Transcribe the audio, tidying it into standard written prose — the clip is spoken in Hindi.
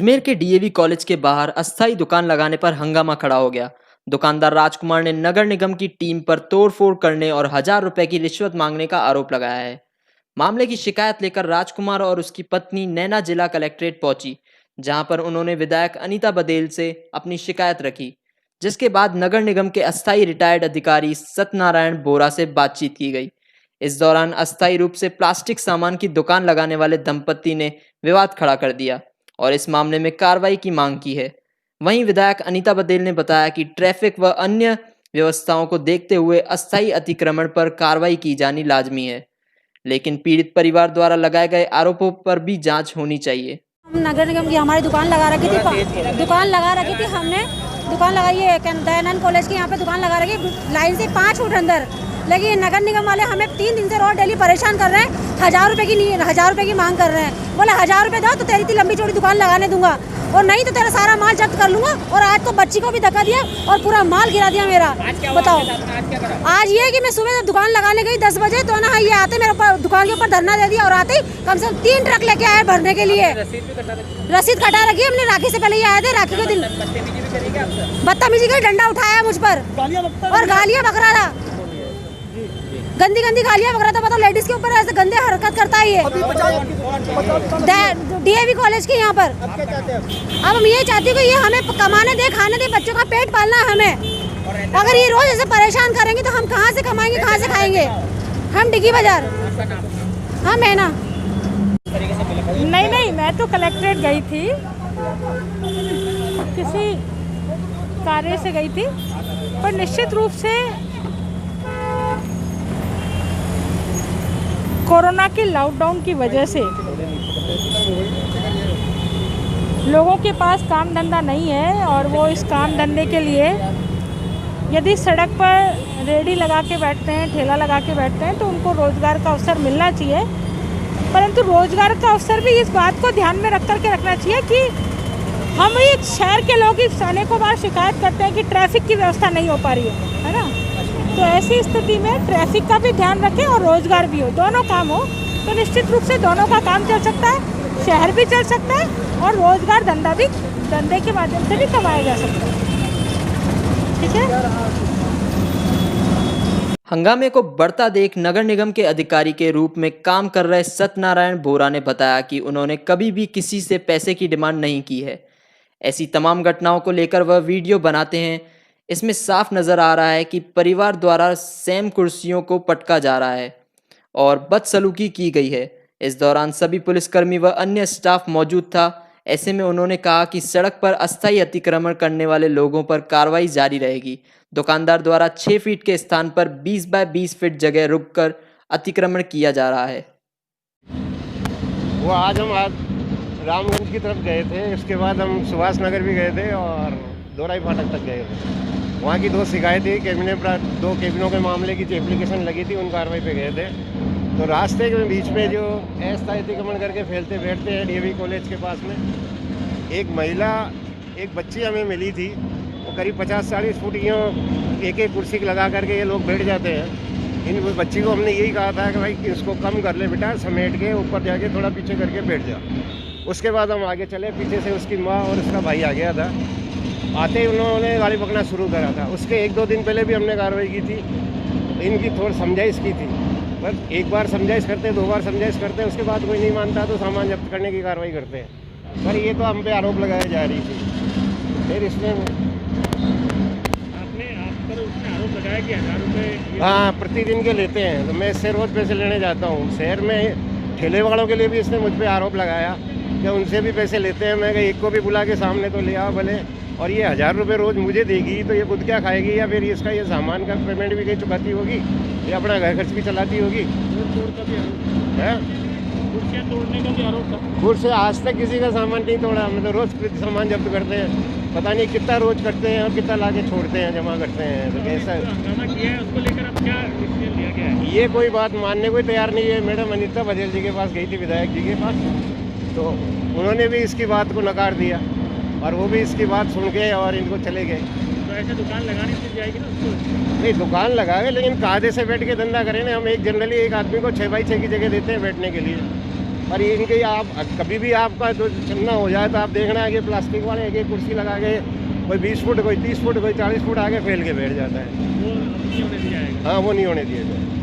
अजमेर के डीएवी कॉलेज के बाहर अस्थायी दुकान लगाने पर हंगामा खड़ा हो गया। दुकानदार राजकुमार ने नगर निगम की टीम पर तोड़फोड़ करने और 1,000 रुपए की रिश्वत मांगने का आरोप लगाया है। मामले की शिकायत लेकर राजकुमार और उसकी पत्नी नैना जिला कलेक्ट्रेट पहुंची, जहां पर उन्होंने विधायक अनीता बदेल से अपनी शिकायत रखी, जिसके बाद नगर निगम के अस्थायी रिटायर्ड अधिकारी सत्यनारायण बोरा से बातचीत की गई। इस दौरान अस्थायी रूप से प्लास्टिक सामान की दुकान लगाने वाले दंपत्ति ने विवाद खड़ा कर दिया और इस मामले में कार्रवाई की मांग की है। वहीं विधायक अनीता बदेल ने बताया कि ट्रैफिक व अन्य व्यवस्थाओं को देखते हुए अस्थायी अतिक्रमण पर कार्रवाई की जानी लाजमी है, लेकिन पीड़ित परिवार द्वारा लगाए गए आरोपों पर भी जांच होनी चाहिए। हम नगर निगम की हमारी दुकान लगा रखी थी हमने दुकान लगाई है दयानंद कॉलेज के यहाँ पे दुकान लगा रखी लाइन से 5 फुट अंदर। लेकिन नगर निगम वाले हमें 3 दिन से रोज डेली परेशान कर रहे हैं। 1,000 रुपए की मांग कर रहे हैं। बोले 1,000 रुपए दो तो तेरी इतनी लंबी चौड़ी दुकान लगाने दूंगा, और नहीं तो तेरा सारा माल जब्त कर लूंगा। और आज तो बच्ची को भी धक्का दिया और पूरा माल गिरा दिया मेरा। बताओ आज ये है कि मैं सुबह से दुकान लगाने गई 10 बजे तो ना ये आते मेरे दुकान के ऊपर धरना दे दिया, और आते ही कम से कम 3 ट्रक लेके आए भरने के लिए। रसीद कटा रखी हमने। राखी से पहले ये आए थे। राखी के दिन बदतमीजी का डंडा उठाया मुझ पर और गालियां बक रहा था। गंदी गालियां वगैरह। तो बताओ लेडीज के ऊपर ऐसे गंदे हरकत करता है ये डीएवी कॉलेज के यहाँ पर। अब हम ये चाहते हैं कि ये हमें कमाने दे, खाने दे, बच्चों का पेट पालना है हमें। अगर ये रोज ऐसे परेशान करेंगे तो हम कहाँ से कमाएंगे, कहाँ से खाएंगे? हम डिगी बाजार। हाँ मैं ना नहीं मैं तो कलेक्ट्रेट गई थी, किसी कार्य से गई थी, पर निश्चित रूप से कोरोना की लॉकडाउन की वजह से लोगों के पास काम धंधा नहीं है, और वो इस काम धंधे के लिए यदि सड़क पर रेहड़ी लगा के बैठते हैं, ठेला लगा के बैठते हैं, तो उनको रोज़गार का अवसर मिलना चाहिए। परंतु रोज़गार का अवसर भी इस बात को ध्यान में रख कर के रखना चाहिए कि हम एक शहर के लोग इस अनेकों बार शिकायत करते हैं कि ट्रैफिक की व्यवस्था नहीं हो पा रही है ना। तो ऐसी स्थिति में ट्रैफिक का भी ध्यान रखें और रोज़गार भी हो, दोनों काम हो, तो निश्चित रूप से दोनों का काम चल सकता है, शहर भी चल सकता है और रोज़गार धंधे के माध्यम से भी कमाया जा सकता है। ठीक है। हंगामे को बढ़ता देख नगर निगम के अधिकारी के रूप में काम कर रहे सत्यनारायण बोरा ने बताया कि उन्होंने कभी भी किसी से पैसे की डिमांड नहीं की है। ऐसी तमाम घटनाओं को लेकर वह वीडियो बनाते हैं। इसमें साफ नज़र आ रहा है कि परिवार द्वारा सेम कुर्सियों को पटका जा रहा है और बदसलूकी की गई है। इस दौरान सभी पुलिसकर्मी व अन्य स्टाफ मौजूद था। ऐसे में उन्होंने कहा कि सड़क पर अस्थायी अतिक्रमण करने वाले लोगों पर कार्रवाई जारी रहेगी। दुकानदार द्वारा 6 फीट के स्थान पर 20 बाय 20 फीट जगह रुककर अतिक्रमण किया जा रहा है। वो आज रामगंज की तरफ गए थे, उसके बाद हम सुभाष नगर भी गए थे और दोराई फाटक तक गए थे। वहाँ की 2 शिकायतें दो केबिनों के मामले की जो एप्लीकेशन लगी थी उन कार्रवाई पे गए थे। तो रास्ते के बीच में जो अस्थायी अतिक्रमण करके फैलते बैठते हैं डीएवी कॉलेज के पास में, एक बच्ची हमें मिली थी। वो करीब 50-40 फुट एक कुर्सी लगा करके ये लोग बैठ जाते हैं। इन बच्ची को हमने यही कहा था कि भाई इसको कम कर ले बेटा, समेट के ऊपर जाके थोड़ा पीछे करके बैठ जा। उसके बाद हम आगे चले, पीछे से उसकी माँ और उसका भाई आ गया था। आते ही उन्होंने गाड़ी पकड़ना शुरू करा था। उसके 1-2 दिन पहले भी हमने कार्रवाई की थी, इनकी थोड़ी समझाइश की थी, पर एक बार समझाइश करते, 2 बार समझाइश करते, उसके बाद कोई नहीं मानता तो सामान जब्त करने की कार्रवाई करते हैं। पर ये तो हम पे आरोप लगाए जा रही थी। फिर इसमें उसने आरोप लगाया कि 1,000 रुपये हाँ प्रतिदिन के लेते हैं। तो मैं इससे रोज़ पैसे लेने जाता हूँ। शहर में ठेले वालों के लिए भी इसने मुझ पर आरोप लगाया कि उनसे भी पैसे लेते हैं। मैं एक को भी बुला के सामने तो ले आओ भले, और ये 1,000 रुपये रोज़ मुझे देगी तो ये खुद क्या खाएगी, या फिर इसका ये सामान का पेमेंट भी कहीं चुकाती होगी, या अपना घर खर्च भी चलाती होगी। कुर्सियाँ तोड़ने का भी आरोप था। कुर्सी आज तक किसी का सामान नहीं तोड़ा। हम तो रोज़ सामान जब्त करते हैं, पता नहीं कितना रोज करते हैं और कितना लाके छोड़ते हैं, जमा करते हैं। तो कैसा किया है उसको लेकर अब क्या डिसीजन लिया गया है? ये कोई बात मानने को तैयार नहीं है। मैडम अनीता बदेल जी के पास गई थी, विधायक जी के पास, तो उन्होंने भी इसकी बात को नकार दिया और वो भी इसकी बात सुन के और इनको चले गए। तो ऐसे दुकान लगानी मिल जाएगी ना उसको? नहीं, दुकान लगाए लेकिन कायदे से बैठ के धंधा करें ना। हम जनरली एक आदमी को 6 बाई 6 की जगह देते हैं बैठने के लिए, और इनके आप कभी भी आपका तो चलना हो जाए तो आप देखना है कि प्लास्टिक वाले एक एक कुर्सी लगा के कोई 20 फुट कोई 30 फुट कोई 40 फुट आगे फैल के बैठ जाता है। वो नहीं होने दिया जाएगा। हाँ, वो नहीं होने दिया जाए।